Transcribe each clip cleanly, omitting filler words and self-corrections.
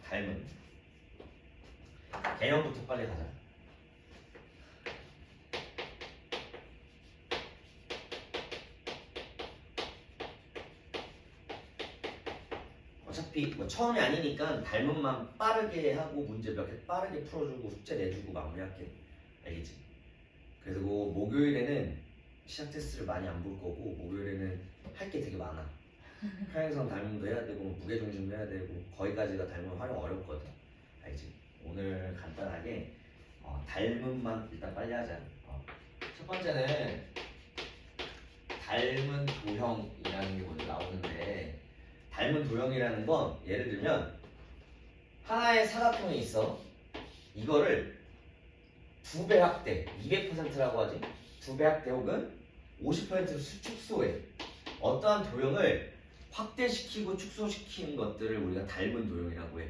닮은. 개념부터 빨리 가자. 어차피 뭐 처음이 아니니까 닮은만 빠르게 하고 문제 몇 개 빠르게 풀어주고 숙제 내주고 마무리할게. 알겠지? 그리고 목요일에는 시작 테스트를 많이 안 볼 거고 목요일에는 할 게 되게 많아. 평행선 닮음도 해야 되고 무게중심도 해야 되고 거기까지가 닮음 활용 어렵거든. 알지? 오늘 간단하게 닮음만 일단 빨리 하자. 첫 번째는 닮은 도형이라는 게 먼저 나오는데 닮은 도형이라는 건 예를 들면 하나의 사각형이 있어. 이거를 2배 확대, 200%라고 하지. 2배 확대 혹은 50%로 축소해. 어떠한 도형을 확대시키고 축소시키는 것들을 우리가 닮은 도형이라고 해.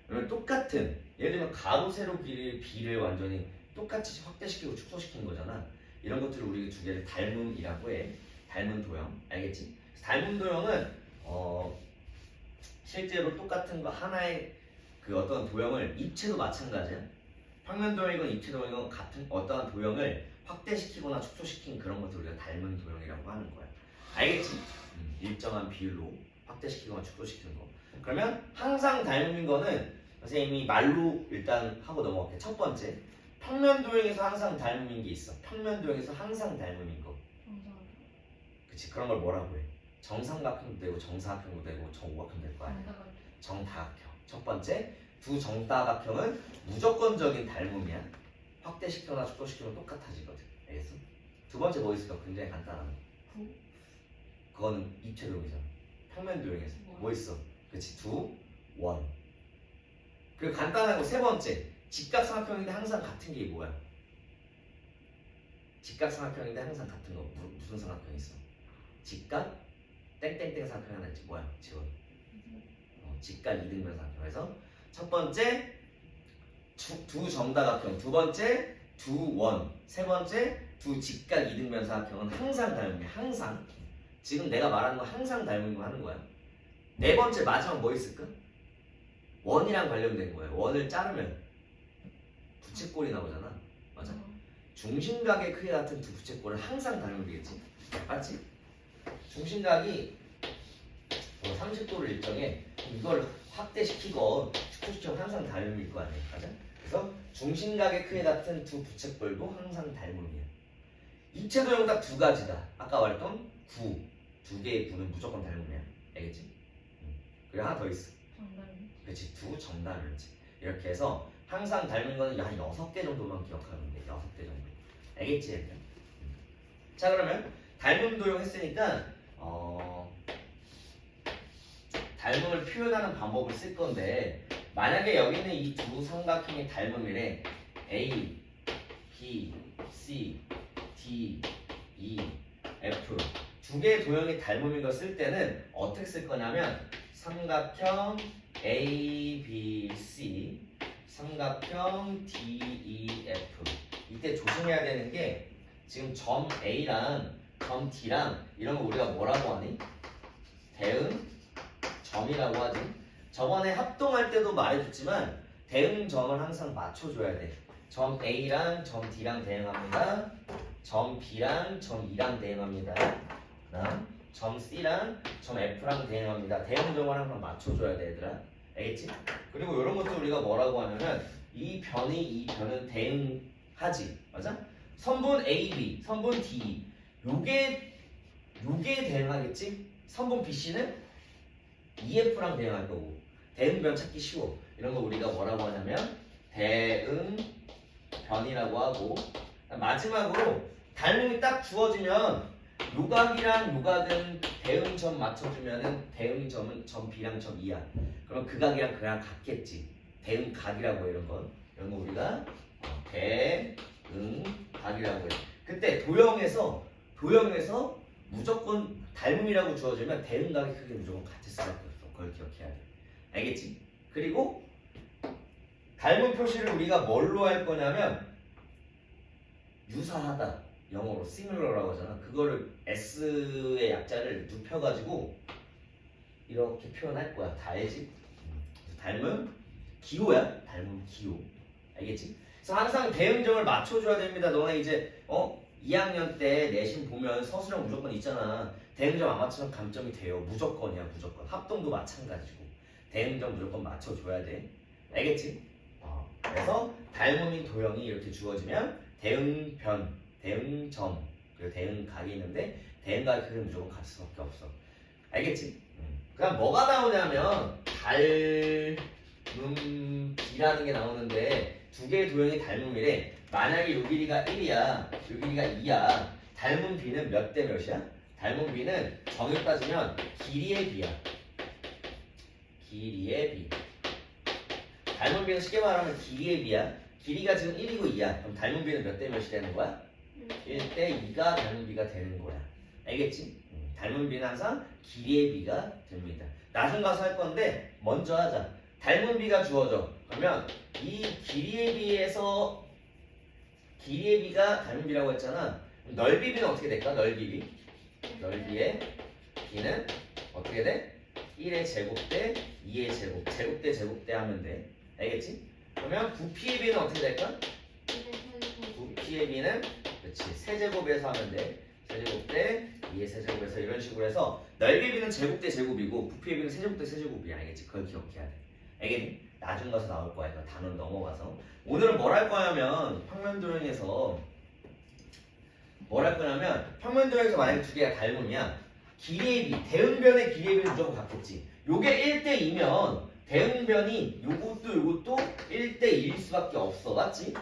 그러면 똑같은, 예를 들면 가로 세로 비를 완전히 똑같이 확대시키고 축소시키는 거잖아. 이런 것들을 우리 두 개를 닮음이라고 해. 닮은 도형, 알겠지? 닮은 도형은 실제로 똑같은 거 하나의 그 어떤 도형을 입체도 마찬가지야. 평면 도형이건 입체 도형이건 같은 어떠한 도형을 확대시키거나 축소시킨 그런 것들 우리가 닮은 도형이라고 하는 거야. 알겠지? 일정한 비율로 확대시키거나 축소시키는 거. 그러면 항상 닮은 거는 선생님이 말로 일단 하고 넘어갈게. 첫 번째, 평면 도형에서 항상 닮음인 게 있어. 평면 도형에서 항상 닮음인 거. 그치? 그런 걸 뭐라고 해? 정삼각형도 되고 정사각형도 되고 정오각형 될 거 아니야. 정다각형. 첫 번째, 두 정다각형은 무조건적인 닮음이야. 확대시켜나 축소시키면 똑같아지거든. 알겠어? 두 번째 뭐 있을까? 굉장히 간단한 거. 그거는 입체 도형이잖아. 평면 도형에서 뭐 있어? 그치? 두, 원. 그리고 간단한 거 세 번째, 직각삼각형인데 항상 같은 게 뭐야? 직각삼각형인데 항상 같은 거 무슨 삼각형이 있어? 직각 땡땡땡 삼각형 하나 있지. 뭐야? 지원. 직각 이등변 삼각형. 그래서 첫 번째 두 정다각형, 두 번째 두 원, 세 번째 두 직각 이등변 삼각형은 항상 닮음이야. 항상. 지금 내가 말하는 거 항상 닮은 거 하는 거야. 네 번째 마지막 뭐 있을까? 원이랑 관련된 거야. 원을 자르면 부채꼴이 나오잖아. 맞아? 중심각의 크기 같은 두 부채꼴은 항상 닮으면 되겠지. 맞지? 중심각이 30도를 일정해. 이걸 확대시키고 축소시키면 항상 닮음일 거 아니야. 맞아? 그래서 중심각의 크기 같은 두 부채꼴도 항상 닮음이야. 입체 도형 딱 두 가지다. 아까 말했던 구. 두 개의 구는 무조건 닮음이야. 알겠지? 그리고 하나 더 있어. 그렇지. 두 정답이지. 이렇게 해서 항상 닮은 거는 한 6개 정도만 기억하면 돼. 6개 정도. 알겠지? 얘들아? 자, 그러면 닮음 도형 했으니까 닮음을 표현하는 방법을 쓸 건데 만약에 여기는 이 두 삼각형의 닮음이래. A, B, C, D, E, F 두 개의 도형이 닮음인 걸 쓸 때는 어떻게 쓸 거냐면 삼각형 A, B, C 삼각형 D, E, F 이때 조심해야 되는 게 지금 점 A랑 점 D랑 이런 거 우리가 뭐라고 하니? 대응 점이라고 하지. 저번에 합동할 때도 말해줬지만 대응점을 항상 맞춰줘야 돼. 점 A랑 점 D랑 대응합니다. 점 B랑 점 E랑 대응합니다. 그다음 점 C랑 점 F랑 대응합니다. 대응점을 항상 맞춰줘야 돼, 얘들아. 알겠지? 그리고 이런 것도 우리가 뭐라고 하냐면 이 변은 대응하지. 맞아? 선분 AB, 선분 DE 요게 대응하겠지? 선분 BC는 EF랑 대응할 거고 대응변 찾기 쉬워. 이런 거 우리가 뭐라고 하냐면 대응변이라고 하고 마지막으로 닮음이 딱 주어지면 요각이랑 요각은 대응점 맞춰주면은 대응점은 점 B랑 점 E야. 그럼 그 각이랑 그 각 같겠지. 대응각이라고 해. 이런 거 우리가 대응각이라고 해. 그때 도형에서 무조건 닮음이라고 주어지면 대응각의 크기 무조건 같을 수밖에 없어. 그걸 기억해야 돼. 알겠지? 그리고 닮은 표시를 우리가 뭘로 할 거냐면 유사하다. 영어로 similar라고 하잖아. 그거를 S의 약자를 눕혀가지고 이렇게 표현할 거야. 다 알지? 닮음 기호야. 닮은 기호. 알겠지? 그래서 항상 대응점을 맞춰줘야 됩니다. 너네 이제 2학년 때 내신 보면 서술형 무조건 있잖아. 대응점 안 맞추면 감점이 돼요. 무조건이야, 무조건. 합동도 마찬가지고. 대응점 무조건 맞춰줘야 돼. 알겠지? 그래서 닮음인 도형이 이렇게 주어지면 대응변, 대응점, 그리고 대응각이 있는데 대응각의 크기는 무조건 같을 수밖에 없어. 알겠지? 그럼 뭐가 나오냐면 닮음비라는 게 나오는데 두 개의 도형이 닮음이래. 만약에 요 길이가 1이야, 요 길이가 2야. 닮은 비는 몇 대 몇이야? 닮은 비는 정의 따지면 길이의 비야. 길이의 비. 닮은 비는 쉽게 말하면 길이의 비야. 길이가 지금 1이고 2야. 그럼 닮은 비는 몇 대 몇이 되는 거야? 1대 2가 닮은 비가 되는 거야. 알겠지? 닮은 비는 항상 길이의 비가 됩니다. 나중 가서 할 건데 먼저 하자. 닮은 비가 주어져. 그러면 이 길이의 비에서 길이의 비가 닮은 비라고 했잖아. 넓이 비는 어떻게 될까? 넓이 비. 넓이의 비는 어떻게 돼? 1의 제곱 대 2의 제곱. 제곱 대 제곱 대 하면 돼. 알겠지? 그러면 부피의 비는 어떻게 될까? 부피의 비는 그렇지. 세제곱에서 하면 돼. 세제곱 대 2의 세제곱에서 이런 식으로 해서 넓이 비는 제곱 대 제곱이고 부피의 비는 세제곱 대 세제곱이야. 알겠지? 그걸 기억해야 돼. 알겠니? 나중 가서 나올 거야. 이거 단원 넘어가서. 오늘은 뭘 할 거냐면 평면도형에서 뭘 할 거냐면 평면도형에서 만약에 두 개가 닮으면 길이의 비, 대응변의 길이의 비는 무조건 같겠지. 요게 1대2면 대응변이 요것도 1대1일 수밖에 없어. 맞지?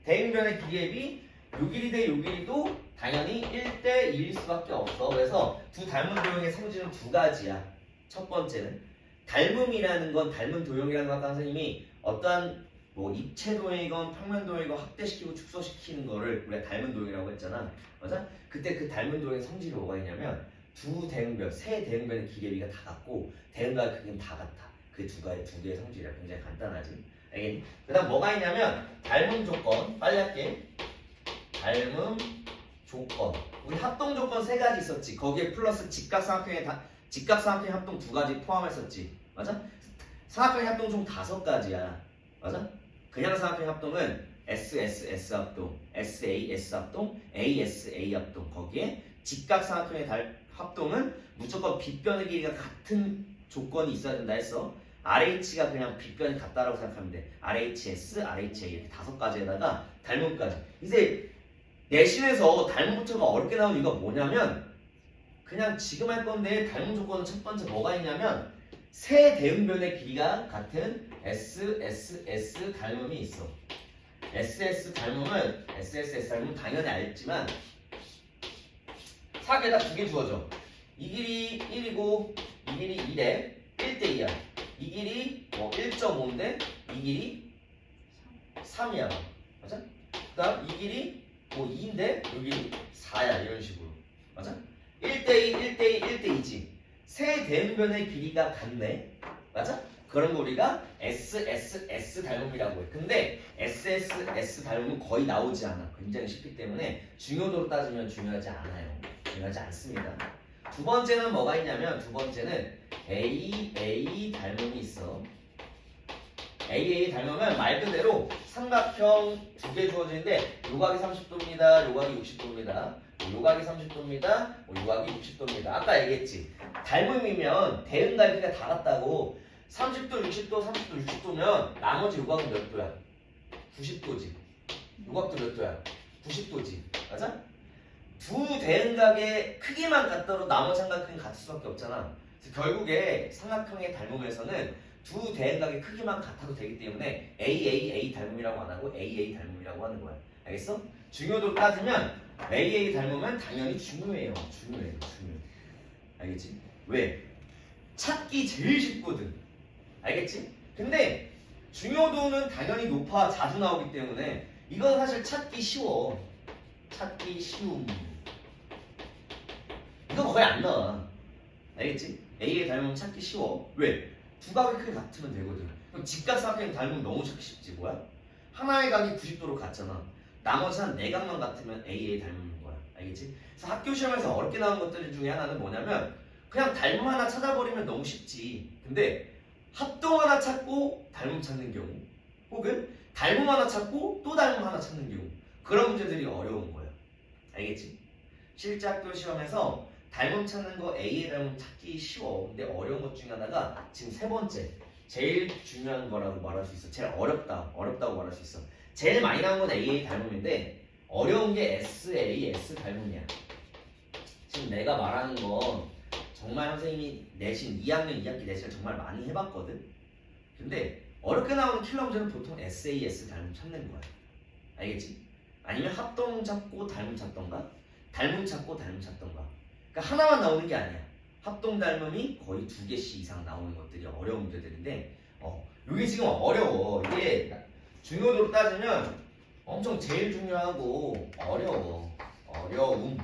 대응변의 길이의 비, 요 길이 대 요 길이도 당연히 1대1일 수밖에 없어. 그래서 두 닮은 도형의 성질은 두 가지야. 첫 번째는 닮음이라는 건 닮은 도형이라는 건 아까 선생님이 어떠한 뭐 입체 도형이건 평면 도형이건 확대시키고 축소시키는 거를 우리가 닮은 도형이라고 했잖아. 맞아? 그때 그 닮은 도형의 성질이 뭐가 있냐면 두 대응변, 세 대응변의 길이비가 다 같고 대응과 크기는 다 같아. 그 두 개의 성질이야. 굉장히 간단하지. 알겠니? 그 다음 뭐가 있냐면 닮음 조건. 빨리 할게. 닮음 조건. 우리 합동 조건 세 가지 있었지. 거기에 플러스 직각삼각형의 합동 두 가지 포함했었지. 맞아? 삼각형의 합동 총 5가지야. 맞아? 그냥 삼각형의 합동은 SSS 합동, SAS 합동, ASA 합동. 거기에 직각삼각형의 합동은 무조건 빗변의 길이가 같은 조건이 있어야 된다 했어. RH가 그냥 빗변이 같다라고 생각하면 돼. RHS, RHA 이렇게 5가지에다가 닮음까지. 이제 내신에서 닮음 부터가 어렵게 나오는 이유가 뭐냐면 그냥 지금 할 건데 닮음 조건은 첫 번째 뭐가 있냐면 세 대응변의 길이가 같은 SSS 닮음이 있어. SSS 닮음은 당연히 알지만 사계에다 두 개 주어져. 이 길이 1이고 이 길이 2래. 1대2야. 이 길이 1.5인데 이 길이 3이야. 맞아? 그 다음 이 길이 2인데 여기 4야. 이런 식으로. 맞아? 1대2, 1대2, 1대2지. 세 대응변의 길이가 같네. 맞아? 그런 거 우리가 SSS 닮음이라고 해. 근데 SSS 닮음은 거의 나오지 않아. 굉장히 쉽기 때문에 중요도로 따지면 중요하지 않아요. 중요하지 않습니다. 두 번째는 뭐가 있냐면 두 번째는 AA 닮음이 있어. AA 닮으면 말 그대로 삼각형 두 개 주어지는데 요각이 30도입니다. 요각이 60도입니다. 요각이 30도입니다. 요각이 60도입니다. 아까 얘기했지. 닮음이면 대응갈비가 다 같다고 30도, 60도, 30도, 60도면 나머지 요각은 몇 도야? 90도지. 요각도 몇 도야? 90도지. 맞아? 두 대응각의 크기만 같더라도 나머지 삼각형이 같을 수밖에 없잖아. 그래서 결국에 삼각형의 닮음에서는 두 대응각의 크기만 같아도 되기 때문에 AAA 닮음이라고 안 하고 AA 닮음이라고 하는 거야. 알겠어? 중요도로 따지면 AA 닮으면 당연히 중요해요. 중요해. 알겠지? 왜? 찾기 제일 쉽거든. 알겠지? 근데 중요도는 당연히 높아 자주 나오기 때문에 이건 사실 찾기 쉬워. 찾기 쉬움. 이건 거의 안 나와. 알겠지? A에 닮으면 찾기 쉬워. 왜? 두 각의 크기 같으면 되거든. 그럼 직각삼각형 닮으면 너무 찾기 쉽지. 뭐야? 하나의 각이 90도로 같잖아. 나머지 한 4각만 같으면 A에 닮는 거야. 알겠지? 그래서 학교 시험에서 어렵게 나오는 것들 중에 하나는 뭐냐면 그냥 닮음 하나 찾아버리면 너무 쉽지. 근데 합동 하나 하나 찾고 닮음 찾는 경우, 혹은 닮음 하나 찾고 또 닮음 하나 찾는 경우, 그런 문제들이 어려운 거예요. 알겠지? 실제 학교 시험에서 닮음 찾는 거 A의 닮음 찾기 쉬워. 근데 어려운 것 중에 하나가 지금 세 번째, 제일 중요한 거라고 말할 수 있어. 제일 어렵다고 말할 수 있어. 제일 많이 나온 건 A의 닮음인데 어려운 게 SA, S 닮음이야. 지금 내가 말하는 건 정말 선생님이 내신 2학년 2학기 내신을 정말 많이 해봤거든. 근데 어렵게 나오는 킬러 문제는 보통 SAS 닮음 찾는 거야. 알겠지? 아니면 합동 찾고 닮음 찾던가, 닮음 찾고 닮음 찾던가. 그러니까 하나만 나오는 게 아니야. 합동 닮음이 거의 2개씩 이상 나오는 것들이 어려운 문제들인데, 이게 지금 어려워. 이게 중요도로 따지면 엄청 제일 중요하고 어려움.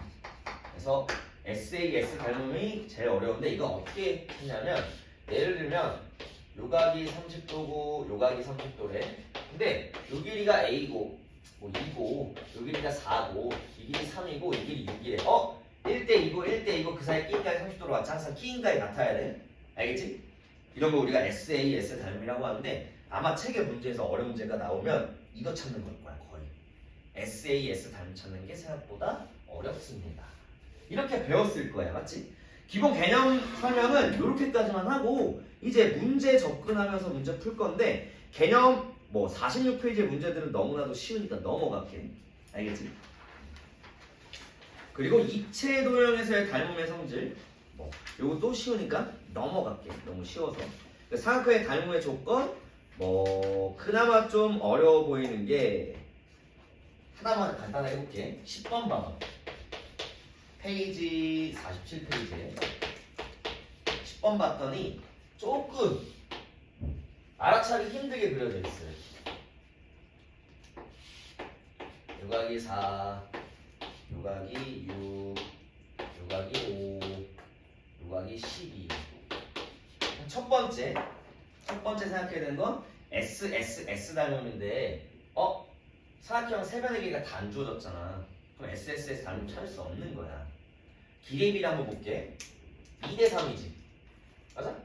그래서 SAS 닮음이 제일 어려운데 이거 어떻게 했냐면, 예를 들면 요각이 30도고 요각이 30도래. 근데 요 길이가 A고 뭐 2고 요 길이가 4고 이 길이 3이고 이 길이 6이래. 1대2고 그 사이에 끼인각이 30도로 왔지. 항상 끼인각이 같아야 돼. 알겠지? 이런 거 우리가 SAS 닮음이라고 하는데 아마 책의 문제에서 어려운 문제가 나오면 이거 찾는 걸 거야 거의. SAS 닮음 찾는 게 생각보다 어렵습니다. 이렇게 배웠을 거야. 맞지? 기본 개념 설명은 이렇게까지만 하고 이제 문제 접근하면서 문제 풀 건데 개념 뭐 46페이지의 문제들은 너무나도 쉬우니까 넘어갈게. 알겠지? 그리고 입체 도형에서의 닮음의 성질 요것도 쉬우니까 넘어갈게. 너무 쉬워서. 사각형의 닮음의 조건 그나마 좀 어려워 보이는 게 하나만 간단하게 해볼게. 10번 봐봐. 페이지 47페이지에 10번 봤더니 조금 알아차기 힘들게 그려져 있어요. 요각이 4, 요각이 6, 요각이 5, 요각이 12. 첫 번째 생각해야 되는 건 S 닮음인데 사각형 세변의 길이가 다 안 주어졌잖아. 그럼 SSS 닮음 찾을 수 없는 거야. 길이의 비례 한번 볼게. 2대 3이지. 맞아?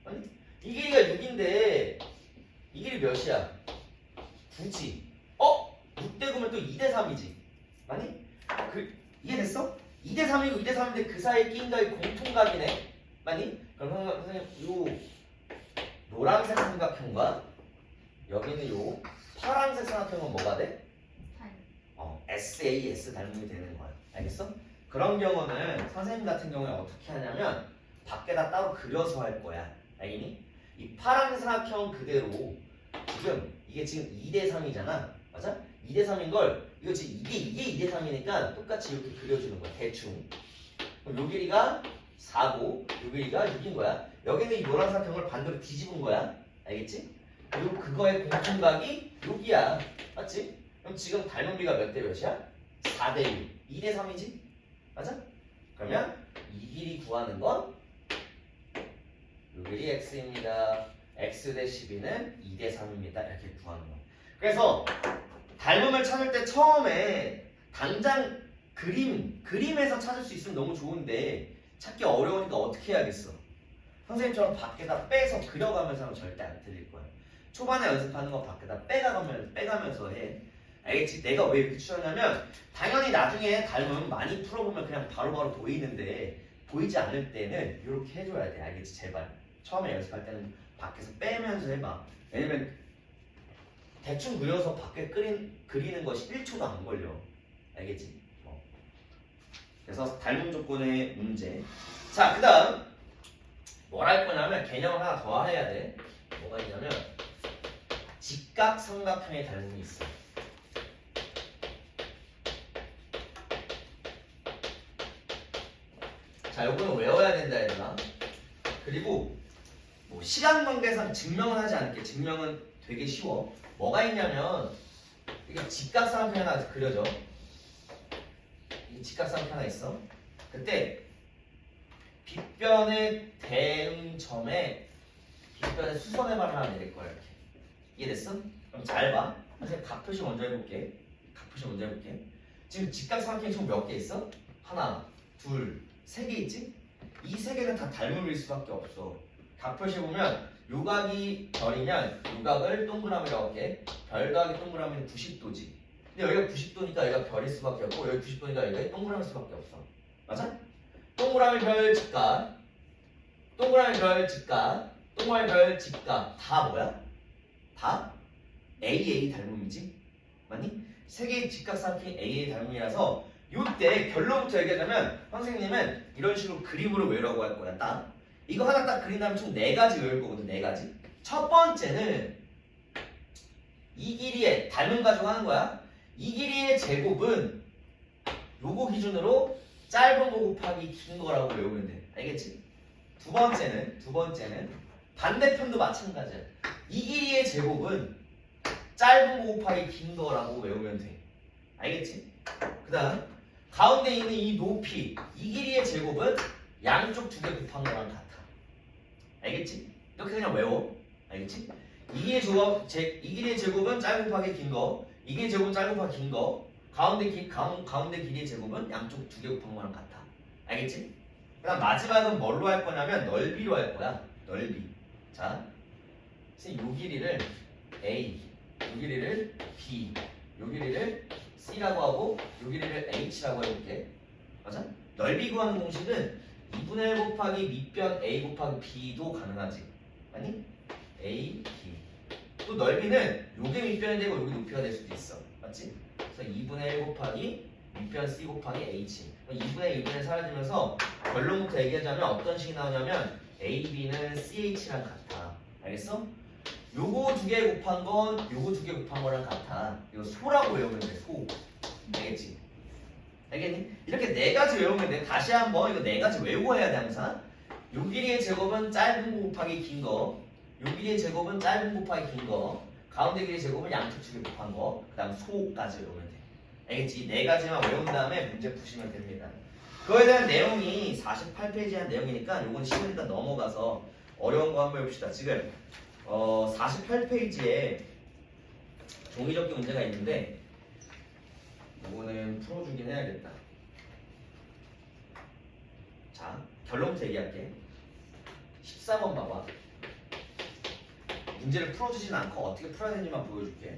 아니? 이 길이가 6인데 이 길이 몇이야? 9지. 6대 9면 또 2대 3이지. 맞니? 이해됐어? 2대 3이고 2대 3인데 그 사이에 끼인 각이 공통각이네. 맞니? 그럼 선생님 요 노란색 삼각형과 여기는 요 파란색 삼각형은 뭐가 돼? SAS 닮음이 되는 거야. 알겠어? 그런 경우는 선생님 같은 경우에 어떻게 하냐면 밖에다 따로 그려서 할 거야. 알겠니? 이 파란색 삼각형 그대로 이게 지금 2대 3이잖아. 맞아? 2대 3인 걸 이거 지금 이게 2대 3이니까 똑같이 이렇게 그려주는 거야. 대충. 그럼 요 길이가 4고 요 길이가 6인 거야. 여기는 이 노란 삼각형을 반대로 뒤집은 거야. 알겠지? 그리고 그거의 공통각이 여기야. 맞지? 그럼 지금 닮음비가 몇 대 몇이야? 4대 6. 2대 3이지? 맞아? 그러면 이 길이 구하는 건 요 길이 x입니다. x 대 12는 2대 3입니다. 이렇게 구하는 거. 그래서 닮음을 찾을 때 처음에 당장 그림에서 찾을 수 있으면 너무 좋은데 찾기 어려우니까 어떻게 해야겠어? 선생님처럼 밖에다 빼서 그려가면서 하면 절대 안 틀릴 거야. 초반에 연습하는 거 밖에다 빼가면서 해. 알겠지? 내가 왜 이렇게 추천하냐면 당연히 나중에 닮음 많이 풀어보면 그냥 바로바로 보이는데 보이지 않을 때는 이렇게 해줘야 돼. 알겠지? 제발. 처음에 연습할 때는 밖에서 빼면서 해봐. 왜냐면 대충 그려서 밖에 그리는 것이 1초도 안 걸려. 알겠지? 그래서 닮음 조건의 문제. 자, 그 다음 뭘 할 거냐면 개념을 하나 더 해야 돼. 뭐가 있냐면 직각삼각형의 닮음이 있어. 자, 요거는 외워야 된다 얘들아. 그리고 시간 관계상 증명은 하지 않을게. 증명은 되게 쉬워. 뭐가 있냐면 이게 직각삼각형이 하나 그려져. 이 직각삼각형 하나 있어. 그때 빗변의 대응점에 빗변의 수선의 발을 하나 내릴 거야. 이렇게. 이해됐어? 그럼 잘 봐. 선생님 각 표시 먼저 해볼게. 지금 직각삼각형이 총 몇 개 있어? 하나, 둘, 세 개 있지? 이 세 개는 다 닮음일 수밖에 없어. 각 표시 보면 요각이 별이면 요각을 동그라미라고 할게. 별 더하기 동그라미는 90도지. 근데 여기가 90도니까 여기가 별일 수밖에 없고 여기 90도니까 여기가 동그라미일 수밖에 없어. 맞아? 동그라미 별 직각, 동그라미 별 직각, 동그라미 별 직각 다 뭐야? 다 AA 닮음이지? 맞니? 세 개의 직각삼각형이 AA 닮음이라서 요때 결론부터 얘기하자면 선생님은 이런 식으로 그림으로 외우라고 할 거야. 딱 이거 하나 딱 그린 다음에 총 4가지 외울 거거든. 4가지. 첫 번째는 이 길이의 닮음 가지고 하는 거야. 이 길이의 제곱은 요거 기준으로 짧은 거 곱하기 긴 거라고 외우면 돼. 알겠지? 두 번째는 반대편도 마찬가지야. 이 길이의 제곱은 짧은 거 곱하기 긴 거라고 외우면 돼. 알겠지? 그 다음 가운데 있는 이 높이, 이 길이의 제곱은 양쪽 2개 곱한 거랑 같아. 알겠지? 이렇게 그냥 외워. 알겠지? 이 길이의 제곱은 짧은 곱하기 긴 거, 이 길이의 제곱은 짧은 곱하기 긴 거, 가운데 길이의 제곱은 양쪽 2개 곱한 거랑 같아. 알겠지? 그 다음 마지막은 뭘로 할 거냐면 넓이로 할 거야. 넓이. 자, 요 길이를 A, 요 길이를 B, 요 길이를 C라고 하고 요 길이를 H라고 해볼게. 맞아? 넓이 구하는 공식은 2분의 1 곱하기 밑변 A 곱하기 B도 가능하지. 아니? A, B. 또 넓이는 요게 밑변이 되고 요게 높이가 될 수도 있어. 맞지? 그래서 2분의 1 곱하기 밑변 C 곱하기 H. 2분의 1, 2분의 1 사라지면서 결론부터 얘기하자면 어떤 식이 나오냐면 A, B는 CH랑 같아. 알겠어? 요거 2개 곱한 건 요거 2개 곱한 거랑 같아. 이거 소라고 외우면 돼. 소. 알겠지? 알겠니? 이렇게 4가지 외우면 돼. 다시 한번 이거 4가지 외우고 해야 돼 항상. 요 길이의 제곱은 짧은 거 곱하기 긴 거, 요 길이의 제곱은 짧은 거 곱하기 긴 거, 가운데 길이의 제곱은 양쪽 2개 곱한 거, 그 다음 소까지 외우면 돼. 알겠지? 4가지만 외운 다음에 문제 푸시면 됩니다. 그거에 대한 내용이 48페이지에 한 내용이니까 요건 쉬우니까 넘어가서 어려운 거 한번 해봅시다. 지금 48페이지에 종이접기 문제가 있는데 이거는 풀어주긴 해야겠다. 자, 결론부터 얘기할게. 14번 봐봐. 문제를 풀어주진 않고 어떻게 풀어야 되는지만 보여줄게.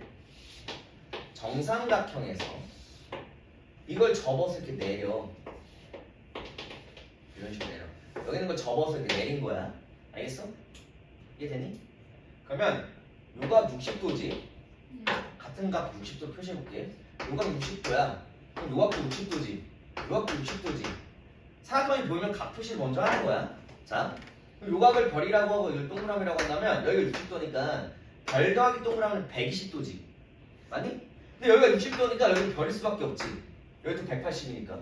정삼각형에서 이걸 접어서 이렇게 내려. 이런 식으로 내려. 여기 있는 걸 접어서 이렇게 내린 거야. 알겠어? 이해되니? 그러면 요각 60도지? 같은 각 60도 표시해볼게. 요각 60도야. 그럼 요각도 60도지? 요각도 60도지? 사각형이 보이면 각 표시를 먼저 하는 거야. 자, 그럼 요각을 별이라고 하고 이걸 동그라미라고 한다면 여기가 60도니까 별 더하기 동그라미는 120도지. 맞니? 근데 여기가 60도니까 여기는 별일 수밖에 없지. 여기도 180이니까.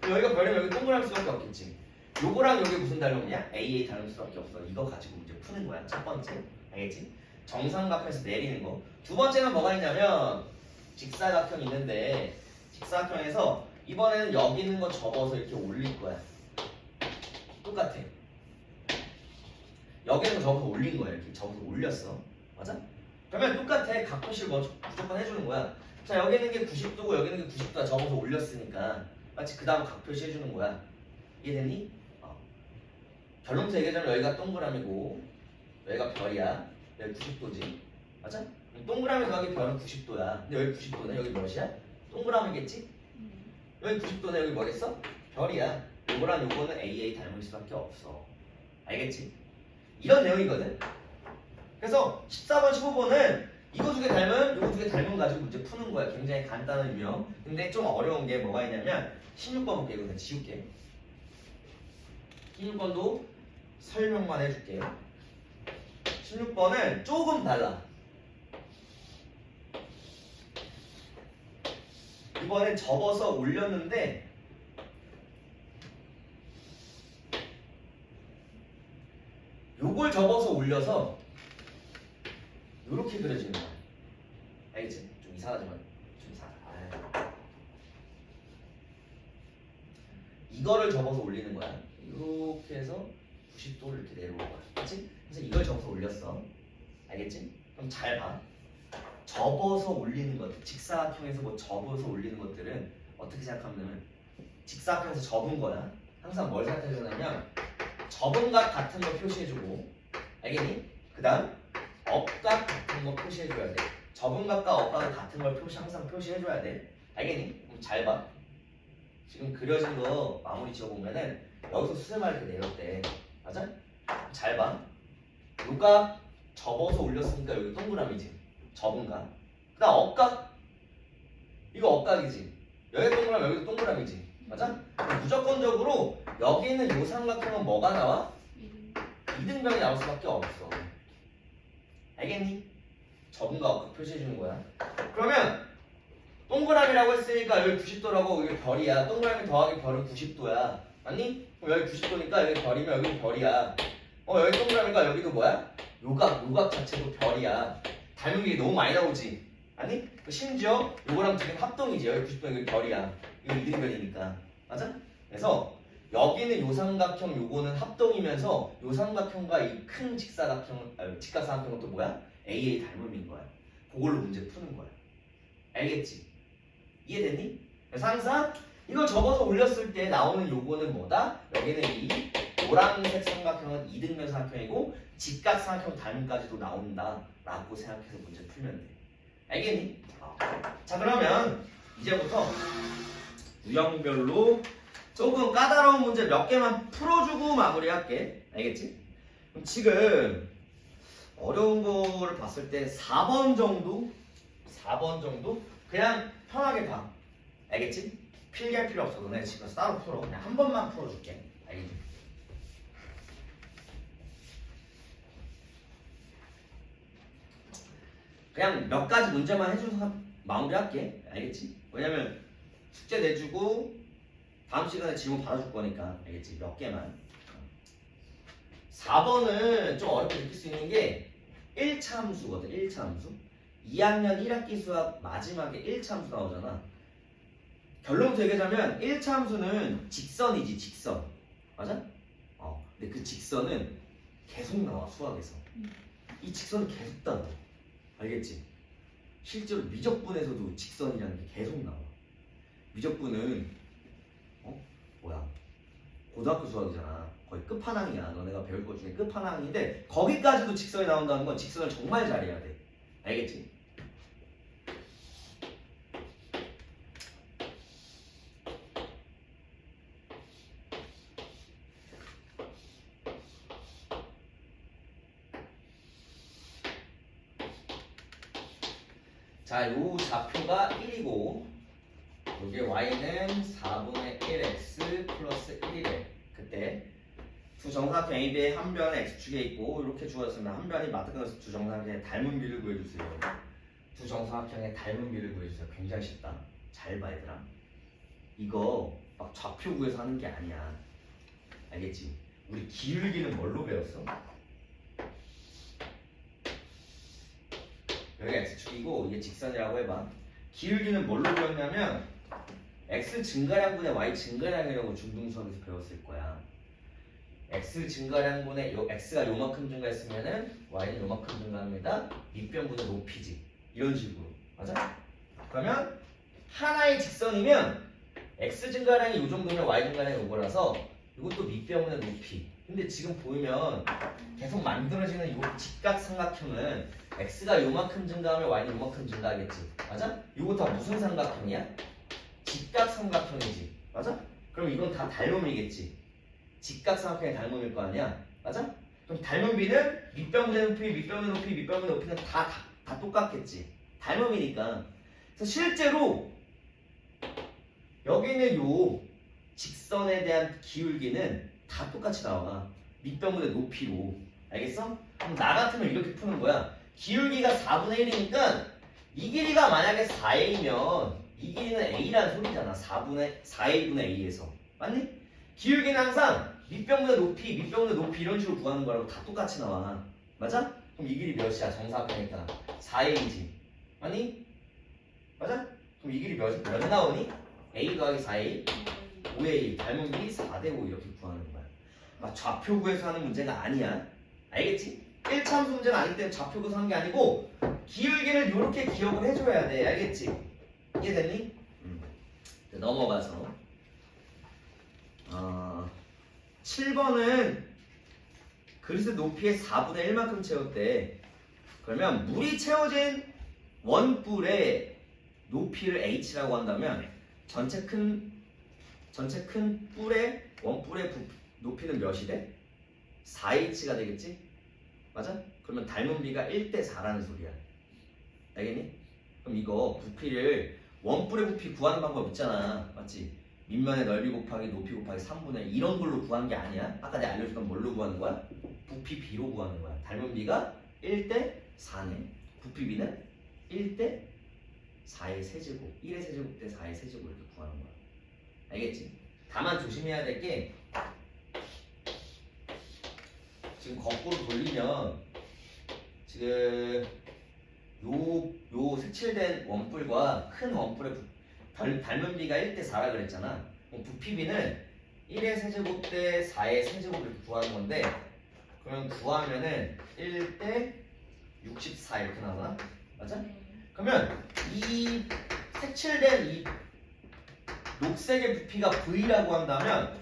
여기가 별이면 여기 동그라미일 수밖에 없겠지. 요거랑 요게 무슨 닮음이냐? AA 닮을 수밖에 없어. 이거 가지고 문제 푸는 거야. 첫 번째. 알겠지? 정삼각형에서 내리는 거. 두 번째는 뭐가 있냐면 직사각형이 있는데 직사각형에서 이번에는 여기 있는 거 접어서 이렇게 올릴 거야. 똑같아. 여기 있는 거 접어서 올린 거야. 이렇게 접어서 올렸어. 맞아? 그러면 똑같아. 각 표시를 무조건 해주는 거야. 자, 여기 있는 게 90도고 여기 있는 게 90도야. 접어서 올렸으니까 마치 그 다음 각 표시 해주는 거야. 이해됐니? 결론부터 얘기하자면 여기가 동그라미고 여기가 별이야. 여기 90도지. 맞아? 동그라미 더하기 별은 90도야. 근데 여기 90도네. 여기 몇이야? 동그라미겠지? 여기 90도네. 여기 뭐겠어? 별이야. 요거랑 요거는 AA 닮을 수밖에 없어. 알겠지? 이런 내용이거든. 그래서 14번, 15번은 이거 2개 닮은, 요거 2개 닮은 가지고 문제 푸는 거야. 굉장히 간단한 유형. 근데 좀 어려운 게 뭐가 있냐면 16번 볼게. 이거 그냥 지울게. 16번도 설명만 해줄게. 16번은 조금 달라. 이번엔 접어서 올렸는데 요걸 접어서 올려서 요렇게 그려지는 거야. 알겠지? 좀 이상하지만 좀 이상하다. 이거를 접어서 올리는 거야. 이렇게 해서 90도를 이렇게 내려올 거야. 그렇지? 그래서 이걸 접어서 올렸어. 알겠지? 그럼 잘 봐. 접어서 올리는 것들, 직사각형에서 뭐 접어서 올리는 것들은 어떻게 생각하면 직사각형에서 접은 거야. 항상 뭘 생각해주냐면 접은 각 같은 거 표시해주고, 알겠니? 그 다음 억각 같은 거 표시해줘야 돼. 접은각과 억각은 같은 걸 항상 표시해줘야 돼. 알겠니? 그럼 잘 봐. 지금 그려진 거 마무리 지어보면은 여기서 수세마 이렇게 내렸대. 맞아? 잘 봐. 요각 접어서 올렸으니까 여기 동그라미지. 접은각. 그 다음 억각. 이거 억각이지. 여기 동그라미 여기도 동그라미지. 맞아? 무조건적으로 여기 있는 요 삼각형은 뭐가 나와? 이등변이 나올 수밖에 없어. 알겠니? 접은각 억각 표시해주는 거야. 그러면 동그라미라고 했으니까 여기 90도라고 여기 별이야. 동그라미 더하기 별은 90도야. 맞니? 그럼 여기 90도니까 여기 별이면 여기 별이야. 여기 동그라미가 여기도 뭐야? 요각 자체도 별이야. 닮은 게 너무 많이 나오지. 아니? 심지어 요거랑 지금 합동이지. 여기 90도 여기 별이야. 이거 이등변이니까. 맞아? 그래서 여기는 요 삼각형 요거는 합동이면서 요 삼각형과 이 큰 직각삼각형은 또 뭐야? AA 닮음인 거야. 그걸로 문제 푸는 거야. 알겠지? 이해됐니? 그래서 항상 이걸 접어서 올렸을 때 나오는 요거는 뭐다? 여기는 이 노란색 삼각형은 이등변 삼각형이고 직각삼각형 닮음까지도 나온다 라고 생각해서 문제 풀면 돼. 알겠니? 자, 그러면 이제부터 유형별로 조금 까다로운 문제 몇 개만 풀어주고 마무리할게. 알겠지? 그럼 지금 어려운 거를 봤을 때 4번 정도 그냥 편하게 봐. 알겠지? 필기할 필요 없어. 너네 집에서 따로 풀어. 그냥 한 번만 풀어줄게. 알겠지? 그냥 몇 가지 문제만 해줘서 마무리할게. 알겠지? 왜냐면 숙제 내주고 다음 시간에 질문 받아줄 거니까. 알겠지? 몇 개만. 4번은 좀 어렵게 느낄 수 있는 게 1차 함수거든. 1차 함수. 2학년 1학기 수학 마지막에 1차 함수 나오잖아. 결론부터 얘기하자면 1차 함수는 직선이지. 직선. 맞아? 근데 그 직선은 계속 나와. 수학에서. 이 직선은 계속 나와. 알겠지? 실제로 미적분에서도 직선이라는 게 계속 나와. 미적분은 고등학교 수학이잖아. 거의 끝판왕이야. 너네가 배울 것 중에 끝판왕인데 거기까지도 직선이 나온다는 건 직선을 정말 잘해야 돼. 알겠지? 자, 요 좌표가 1이고 요게 y는 4분의 1x 플러스 1이래. 그때 두 정사각형 AB의 한 변은 x축에 있고 이렇게 주어졌으면 한 변이 맞닿아서 두 정사각형의 닮은 비를 구해주세요. 두 정사각형의 닮은 비를 구해주세요. 굉장히 쉽다. 잘 봐 얘들아. 이거 막 좌표 구해서 하는 게 아니야. 알겠지? 우리 기울기는 뭘로 배웠어? 여기가 x축이고 이게 직선이라고 해봐. 기울기는 뭘로 배웠냐면 x 증가량분의 y 증가량이라고 중등수학에서 배웠을 거야. x 증가량분의 x가 요만큼 증가했으면은 y는 요만큼 증가합니다. 밑변분의 높이지. 이런 식으로. 맞아? 그러면 하나의 직선이면 x 증가량이 요 정도면 y 증가량이 요거라서 이것도 밑변분의 높이. 근데 지금 보이면 계속 만들어지는 이 직각삼각형은 x가 요만큼 증가하면 y는 요만큼 증가하겠지. 맞아? 이거 다 무슨 삼각형이야? 직각삼각형이지. 맞아? 그럼 이건 다 닮음이겠지. 직각삼각형의 닮음일 거 아니야. 맞아? 그럼 닮음비는 밑변분의 높이, 밑변분의 높이, 밑변분의 높이는 다 똑같겠지. 닮음이니까. 그래서 실제로 여기 있는 요 직선에 대한 기울기는 다 똑같이 나와. 밑변분의 높이로. 알겠어? 그럼 나 같으면 이렇게 푸는 거야. 기울기가 4분의 1이니까 이 길이가 만약에 4a면 이 길이는 a라는 소리잖아. 4a분의 a에서. 맞니? 기울기는 항상 밑변분의 높이, 밑변분의 높이 이런 식으로 구하는 거라고 다 똑같이 나와. 맞아? 그럼 이 길이 몇이야? 정사각형이니까 4a지. 맞니? 맞아? 그럼 이 길이 몇 나오니? a 더하기 4a 5a 닮은비 4대5 이렇게 구하는 거야. 막 좌표 구해서 하는 문제가 아니야. 알겠지? 1차 함수 문제는 아니기 때문에 좌표 구해서 하는 게 아니고 기울기를 이렇게 기억을 해줘야 돼. 알겠지? 이해됐니? 넘어가서 7번은 그릇의 높이의 4분의 1만큼 채웠대. 그러면 물이 채워진 원뿔의 높이를 h라고 한다면 전체 큰 뿔의 원뿔의 높이는 몇이 돼? 4h가 되겠지? 맞아? 그러면 닮은 비가 1대 4라는 소리야. 알겠니? 그럼 이거 부피를 원뿔의 부피 구하는 방법 있잖아. 맞지? 밑면의 넓이 곱하기 높이 곱하기 3분의 1 이런 걸로 구하는 게 아니야. 아까 내가 알려줬던 뭘로 구하는 거야? 부피 비로 구하는 거야. 닮은 비가 1대 4네. 부피 비는 1대 4의 세제곱, 1의 세제곱 대 4의 세제곱 이렇게 구하는 거야. 알겠지? 다만 조심해야 될 게 지금 거꾸로 돌리면 지금 요 색칠된 원뿔과 큰 원뿔의 닮은 비가 1대 4라 그랬잖아. 부피 비는 1의 세제곱 대 4의 세제곱 이렇게 구하는 건데 그러면 구하면은 1대 64 이렇게 나오나? 맞아? 그러면 이 색칠된 이 녹색의 부피가 V라고 한다면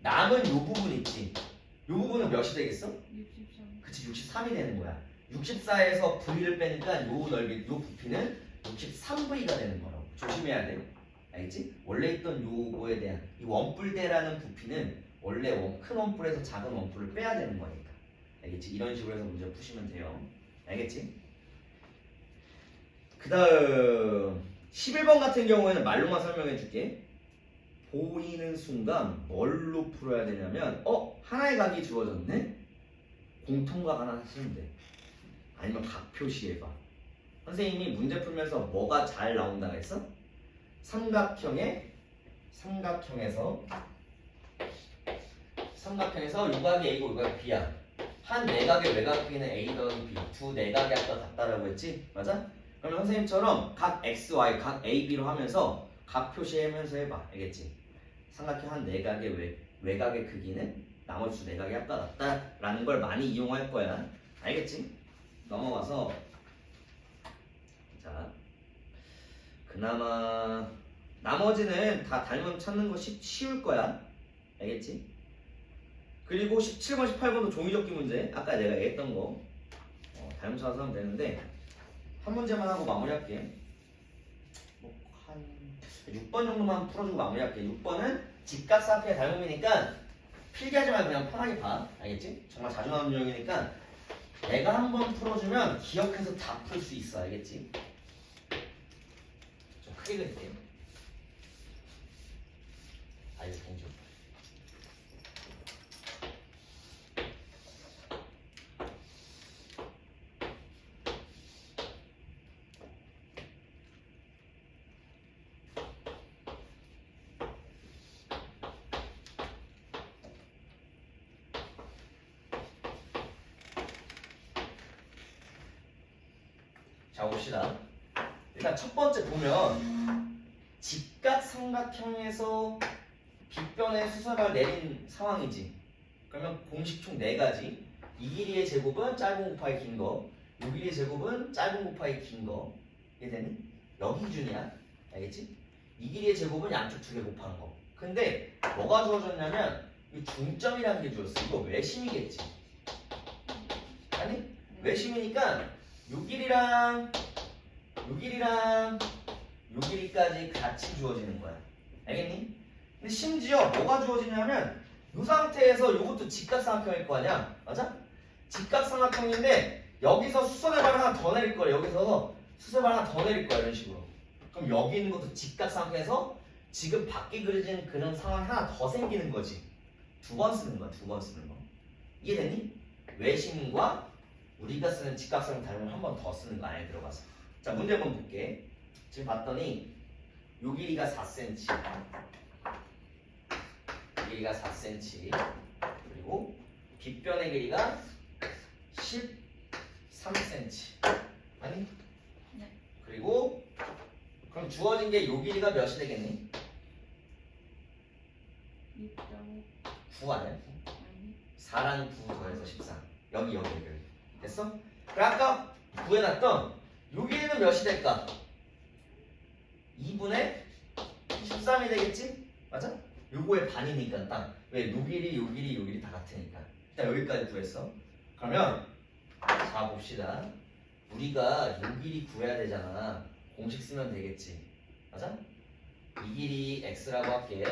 남은 요 부분 있지? 요 부분은 몇이 되겠어? 63. 그치 63이 되는 거야. 64에서 V를 빼니까 요 넓이, 요 부피는 63V가 되는 거라고. 조심해야 돼. 알겠지? 원래 있던 요거에 대한 이 원뿔대라는 부피는 원래 큰 원뿔에서 작은 원뿔을 빼야 되는 거니까. 알겠지? 이런 식으로 해서 문제 푸시면 돼요. 알겠지? 그 다음 11번 같은 경우에는 말로만 설명해 줄게. 보이는 순간 뭘로 풀어야 되냐면 하나의 각이 주어졌네? 공통각 하나 쓰면 돼. 아니면 각 표시해봐. 선생님이 문제 풀면서 뭐가 잘 나온다 했어? 삼각형에서 요 각이 A고 요 각이 B야. 한 내각의 외곽 B는 A 더하기 B. 두 내각이 아까 같다라고 했지? 맞아? 그러면 선생님처럼 각 XY, 각 A, B로 하면서 각 표시하면서 해봐. 알겠지? 삼각형 한 내각의 외곽의 크기는 나머지 두 내각이 아까 같다라는 걸 많이 이용할 거야. 알겠지? 넘어가서 자 그나마 나머지는 다 닮음 찾는 거 쉬울 거야. 알겠지? 그리고 17번, 18번도 종이접기 문제. 아까 내가 얘기했던 거 닮음 찾아서 하면 되는데 한 문제만 하고 마무리할게. 한 6번 정도만 풀어주고 마무리할게. 6번은 직각삼각형의 닮음이니까 필기하지 말고 그냥 편하게 봐. 알겠지? 정말 자주 나오는 유형이니까 내가 한번 풀어주면 기억해서 다 풀 수 있어. 알겠지? 좀 크게 그릴게요. 이거 공주. 자 봅시다. 일단 첫 번째 보면 직각삼각형에서 빗변에 수선을 내린 상황이지. 그러면 공식 총 4가지. 이 길이의 제곱은 짧은 곱하기 긴 거, 요 길이의 제곱은 짧은 곱하기 긴 거. 이해되니? 여기 기준이야. 알겠지? 이 길이의 제곱은 양쪽 2개 곱하는 거. 근데 뭐가 주어졌냐면 이 중점이라는 게 주어졌어. 이거 외심이겠지. 아니? 외심이니까 요 길이랑 요 길이까지 같이 주어지는 거야. 알겠니? 근데 심지어 뭐가 주어지냐면 이 상태에서 이것도 직각삼각형일 거 아니야? 맞아? 직각삼각형인데 여기서 수선해발 하나 더 내릴 거야. 여기서 수선해발 하나 더 내릴 거야. 이런 식으로. 그럼 여기 있는 것도 직각삼각형에서 지금 밖에 그려진 그런 상황이 하나 더 생기는 거지. 2번 쓰는 거야. 2번 쓰는 거. 이해되니? 외심과 우리가 쓰는 직각삼각형 닮으면 한 번 더 쓰는 거 안에 들어가서. 자 문제 한번 볼게. 지금 봤더니 요 길이가 4cm, 길이가 4cm, 그리고 빗변의 길이가 13cm. 아니? 네. 그리고 그럼 주어진 게 요 길이가 몇이 되겠니? 6.5. 9 아니야? 아니. 4랑 9 더해서 13. 여기 연결. 됐어? 그럼 아까 구해놨던 요 길이는 몇이 될까? 2분의 13이 되겠지? 맞아? 요거의 반이니까 딱. 왜? 요 길이 다 같으니까. 일단 여기까지 구했어. 그러면 자 봅시다. 우리가 요 길이 구해야 되잖아. 공식 쓰면 되겠지. 맞아? 이 길이 x라고 할게.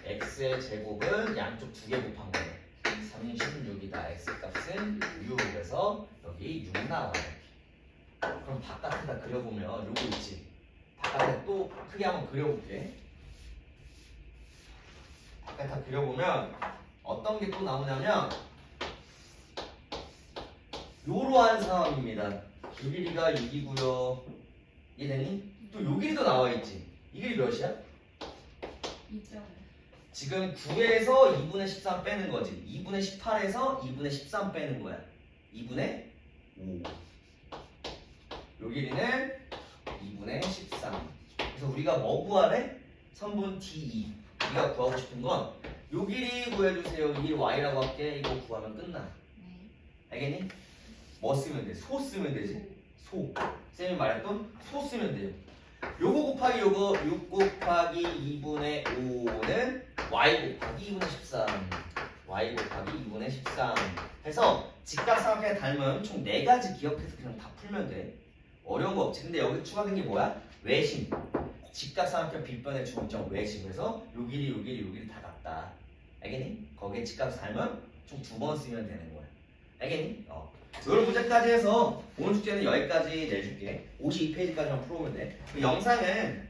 x의 제곱은 양쪽 두 개 곱한 거네. 36이다. x 값은 6. 그래서 여기 6 나와. 그럼 바깥에다 그려보면 요거 있지. 바깥에 또 크게 한번 그려볼게. 바깥에다 그려보면 어떤 게 또 나오냐면 요러한 상황입니다. 요 길이가 6이고요. 이해되니? 또 요 길이도 나와있지. 이 길이 몇이야? 2.5. 지금 9에서 2분의 13 빼는 거지. 2분의 18에서 2분의 13 빼는 거야. 2분의 5. 요 길이는 2분의 13. 그래서 우리가 뭐 구하래? 선분 T2. 우리가 구하고 싶은 건 요 길이 구해주세요. 이 길이 Y라고 할게. 이거 구하면 끝나. 네. 알겠니? 뭐 쓰면 돼? 소 쓰면 되지? 소. 쌤이 말했던 소 쓰면 돼요. 요거 곱하기 요거 6 곱하기 2분의 5는 y 곱하기 2분의 13 y 곱하기 2분의 13 해서 직각삼각형의 닮은 총 4가지 기억해서 그냥 다 풀면 돼. 어려운 거 없지. 근데 여기 추가된 게 뭐야? 외심. 직각삼각형 빗변의 중점 외심. 그래서 요 길이 요 길이 요 길이 다 같다. 알겠니? 거기에 직각 닮은 총 2번 쓰면 되는 거야. 알겠니? 이런 문제까지 해서 오늘 숙제는 여기까지 내줄게. 52페이지까지만 풀어오면 돼. 그 영상은